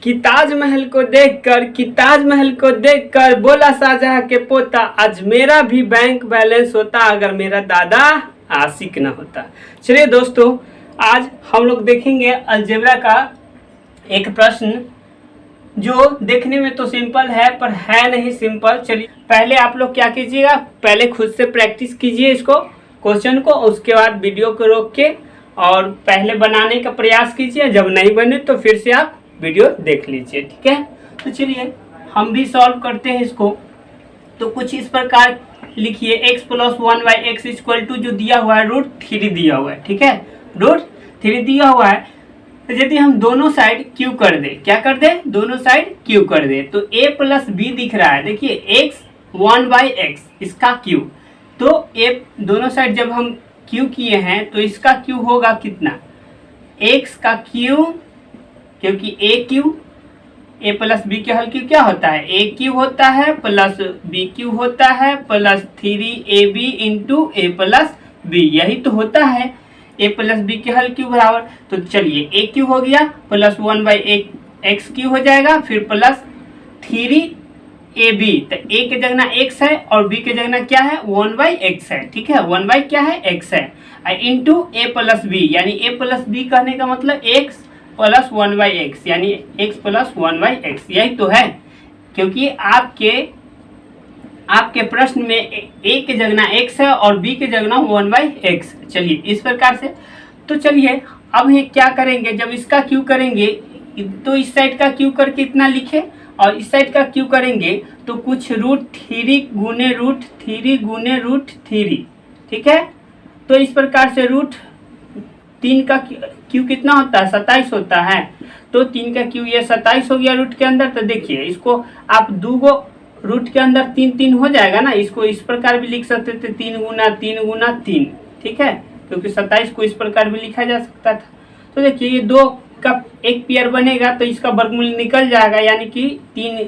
कि ताजमहल को देखकर बोला शाहजहां के पोता, आज मेरा भी बैंक बैलेंस होता अगर मेरा दादा आशिक न होता। चलिए दोस्तों, आज हम लोग देखेंगे अलजेब्रा का एक प्रश्न जो देखने में तो सिंपल है पर है नहीं सिंपल। चलिए पहले आप लोग क्या कीजिएगा, पहले खुद से प्रैक्टिस कीजिए इसको क्वेश्चन को, उसके बाद वीडियो को रोक के और पहले बनाने का प्रयास कीजिए। जब नहीं बने तो फिर से आप वीडियो देख लीजिए, ठीक है। तो चलिए हम भी सॉल्व करते हैं इसको। तो कुछ इस प्रकार लिखिए, x + 1/x = जो दिया हुआ है √3 दिया हुआ है, ठीक है, √3 दिया हुआ है। तो यदि हम दोनों साइड क्यू कर दे, क्या कर दे, दोनों साइड क्यू कर दे, तो a + b दिख रहा है, देखिए x 1/x इसका क्यू। तो a दोनों साइड जब हम क्यू किए हैं तो इसका क्यू होगा कितना, x का क्यू, क्योंकि a + b के हल क्यू क्या होता है, a³ होता है प्लस b³ होता है प्लस 3ab × a + b, यही तो होता है a + b के हल क्यू बराबर। तो चलिए a³ हो गया प्लस 1/x³ हो जाएगा, फिर प्लस 3ab, तो a के जगह x है और b के जगह क्या है 1/x है, ठीक है, 1 क्या है x है, इंटू a + b, यानी a + b कहने का मतलब x + 1/x, यानी x + 1/x, यही तो है। क्योंकि आपके प्रश्न में a के जगह x है और b के जगह 1/x। चलिए इस प्रकार से, तो चलिए अब ये क्या करेंगे, जब इसका क्यू करेंगे तो इस साइड का क्यू करके इतना लिखे और इस साइड का क्यू करेंगे तो कुछ √3 गुने √3 गुने √3, ठीक है। तो इस प्रकार से √3 का क्यू कितना होता है, 27 होता है। तो 3 का क्यू ये 27 हो गया रूट के अंदर। तो देखिए इसको आप दो गो रूट के अंदर 3 हो जाएगा ना, इसको इस प्रकार भी लिख सकते थे 3 × 3, ठीक है, क्योंकि 27 को इस प्रकार भी लिखा जा सकता था। तो देखिए ये 2 का एक पेयर बनेगा तो इसका वर्गमूल निकल जाएगा, यानी कि 3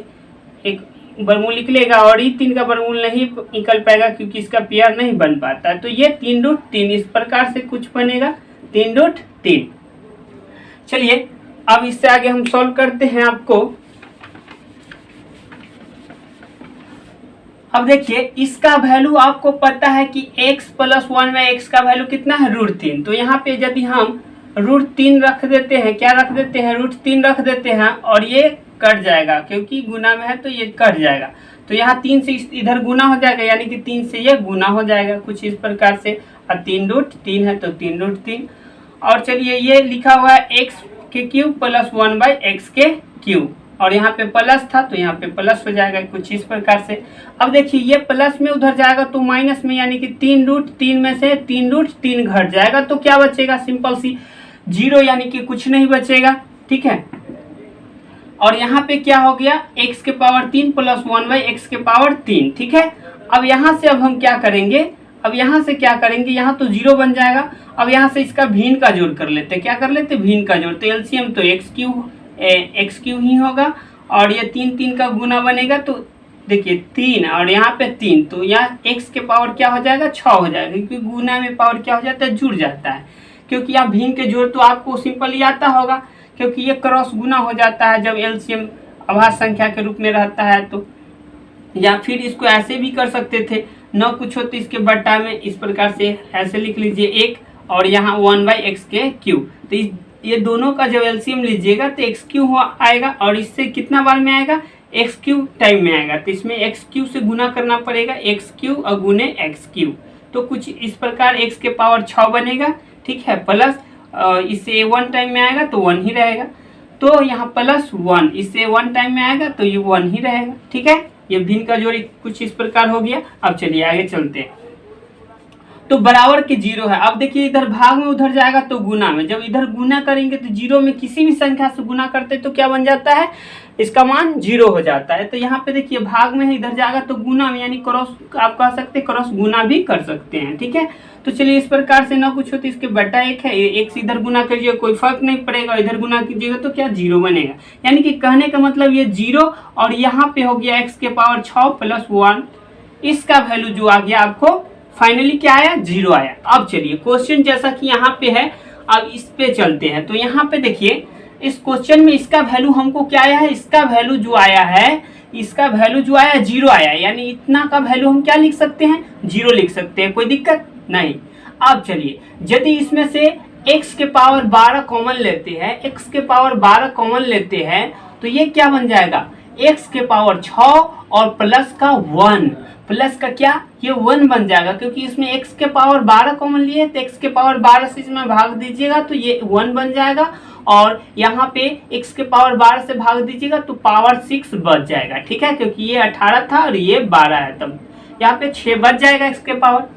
एक वर्गमूल निकलेगा और ये 3 का वर्गमूल नहीं निकल पाएगा क्योंकि इसका पेयर नहीं बन पाता है। तो ये 3√3 इस प्रकार से कुछ बनेगा 3√3। चलिए अब इससे आगे हम सॉल्व करते हैं आपको। अब देखिए इसका वैल्यू आपको पता है कि x + 1/x का वैल्यू कितना है √3। तो यहाँ पे यदि हम √3 रख देते हैं, क्या रख देते हैं, √3 रख देते हैं और ये कट जाएगा क्योंकि गुना में है तो ये कट जाएगा। तो यहाँ 3 से इधर गुना हो जाएगा, यानी कि 3 से ये गुना हो जाएगा कुछ इस प्रकार से, और 3√3 है तो 3√3। और चलिए ये लिखा हुआ है x के क्यूब प्लस 1/x के क्यूब, और यहाँ पे प्लस था तो यहाँ पे प्लस हो जाएगा कुछ इस प्रकार से। अब देखिए ये प्लस में उधर जाएगा तो माइनस में, यानी कि 3√3 में से 3√3 घट जाएगा तो क्या बचेगा, सिंपल सी 0, यानी कि कुछ नहीं बचेगा, ठीक है। और यहाँ पे क्या हो गया, x के पावर 3 प्लस 1/x के पावर 3, ठीक है। अब यहाँ से अब हम क्या करेंगे, अब यहाँ से क्या करेंगे, यहाँ तो 0 बन जाएगा। अब यहाँ से इसका भिन्न का जोड़ कर लेते हैं, क्या कर लेते हैं, भिन्न का जोड़। तो एलसीएम तो x³ ही होगा और ये 3 का गुना बनेगा तो देखिए 3 और यहाँ पे 3, तो यहाँ x के पावर क्या हो जाएगा 6 हो जाएगा, क्योंकि गुना में पावर क्या हो जाता है, जुड़ जाता है। क्योंकि यहाँ भिन्न के जोड़ तो आपको सिंपल ही आता होगा, क्योंकि ये क्रॉस गुना हो जाता है जब एलसीएम अभाज्य संख्या के रूप में रहता है। तो या फिर इसको ऐसे भी कर सकते थे, न कुछ हो तो इसके बट्टा में इस प्रकार से ऐसे लिख लीजिए 1 और यहाँ 1/x के क्यूब। तो ये दोनों का जब एलसीएम लीजिएगा तो x³ आएगा और इससे कितना बार में आएगा, x³ टाइम में आएगा। तो इसमें x³ से गुना करना पड़ेगा, x³ और गुने x³। तो कुछ इस प्रकार x के पावर 6 बनेगा, ठीक है, प्लस इससे 1 टाइम में आएगा तो 1 ही रहेगा। तो यहाँ +1 इससे 1 टाइम में आएगा तो ये 1 ही रहेगा, ठीक है। ये भिन्न का जोड़ कुछ इस प्रकार हो गया। अब चलिए आगे चलते हैं। तो बराबर के 0 है। अब देखिए इधर भाग में उधर जाएगा तो गुना में, जब इधर गुना करेंगे तो 0 में किसी भी संख्या से गुना करते तो क्या बन जाता है, इसका मान 0 हो जाता है। तो यहाँ पे देखिए भाग में इधर जाएगा तो गुना में, यानी क्रॉस आप कह सकते हैं, क्रॉस गुना भी कर सकते हैं, ठीक है। तो चलिए इस प्रकार से ना कुछ हो तो इसके बटा 1 है, एक से इधर गुना करिए कोई फर्क नहीं पड़ेगा, इधर गुना कीजिएगा तो क्या 0 बनेगा। यानी कि कहने का मतलब ये 0 और यहाँ पे हो गया x के पावर 6 प्लस 1, इसका वैल्यू जो आ गया आपको फाइनली क्या आया, 0 आया। अब चलिए क्वेश्चन जैसा कि यहाँ पे है, अब इस पे चलते हैं। तो यहाँ पे देखिए इस क्वेश्चन में इसका वैल्यू हमको क्या आया है, इसका वैल्यू जो आया है, इसका वैल्यू जो आया 0 आया है, यानी इतना का वैल्यू हम क्या लिख सकते हैं, 0 लिख सकते हैं, कोई दिक्कत नहीं। अब चलिए यदि इसमें से x के पावर 12 कॉमन लेते हैं, x के पावर 12 कॉमन लेते हैं तो ये क्या बन जाएगा, x के पावर 6 और प्लस का 1, प्लस का क्या, ये 1 बन जाएगा, क्योंकि इसमें x के पावर 12 कॉमन लिए तो x के पावर 12 से इसमें भाग दीजिएगा तो ये 1 बन जाएगा, और यहाँ पे x के पावर 12 से भाग दीजिएगा तो पावर 6 बच जाएगा, ठीक है, क्योंकि ये 18 था और ये 12 है, तब यहाँ पे 6 बच जाएगा x के पावर।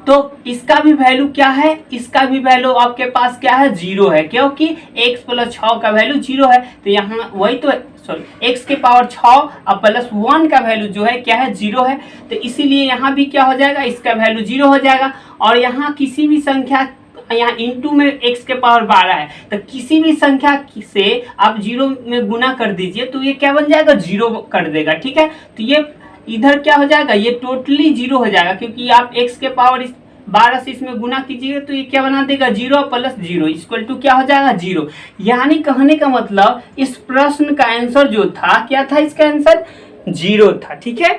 तो इसका भी वैल्यू क्या है, इसका भी वैल्यू आपके पास क्या है, 0 है, क्योंकि x प्लस 6 का वैल्यू 0 है, तो यहाँ वही तो सॉरी x के पावर 6 और प्लस 1 का वैल्यू जो है क्या है, 0 है, तो इसीलिए यहाँ भी क्या हो जाएगा, इसका वैल्यू 0 हो जाएगा। और यहाँ किसी भी संख्या, यहाँ इंटू में x के पावर 12 है, तो किसी भी संख्या से आप 0 में गुना कर दीजिए तो ये क्या बन जाएगा, 0 कर देगा, ठीक है। तो ये इधर क्या हो जाएगा, ये टोटली 0 हो जाएगा, क्योंकि आप x के पावर 12 से इसमें गुना कीजिएगा तो ये क्या बना देगा, 0 प्लस 0 इक्वल टू क्या हो जाएगा, 0। यानी कहने का मतलब इस प्रश्न का आंसर जो था, क्या था, इसका आंसर 0 था, ठीक है।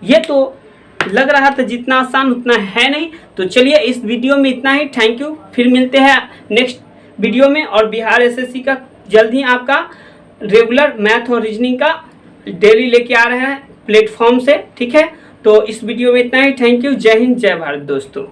ये तो लग रहा था जितना आसान उतना है नहीं। तो चलिए इस वीडियो में इतना ही, थैंक यू, फिर मिलते हैं नेक्स्ट वीडियो में। और बिहार एसएससी का जल्द ही आपका रेगुलर मैथ और रीजनिंग का डेली लेके आ रहे हैं प्लेटफॉर्म से, ठीक है। तो इस वीडियो में इतना ही, थैंक यू, जय हिंद, जय भारत दोस्तों।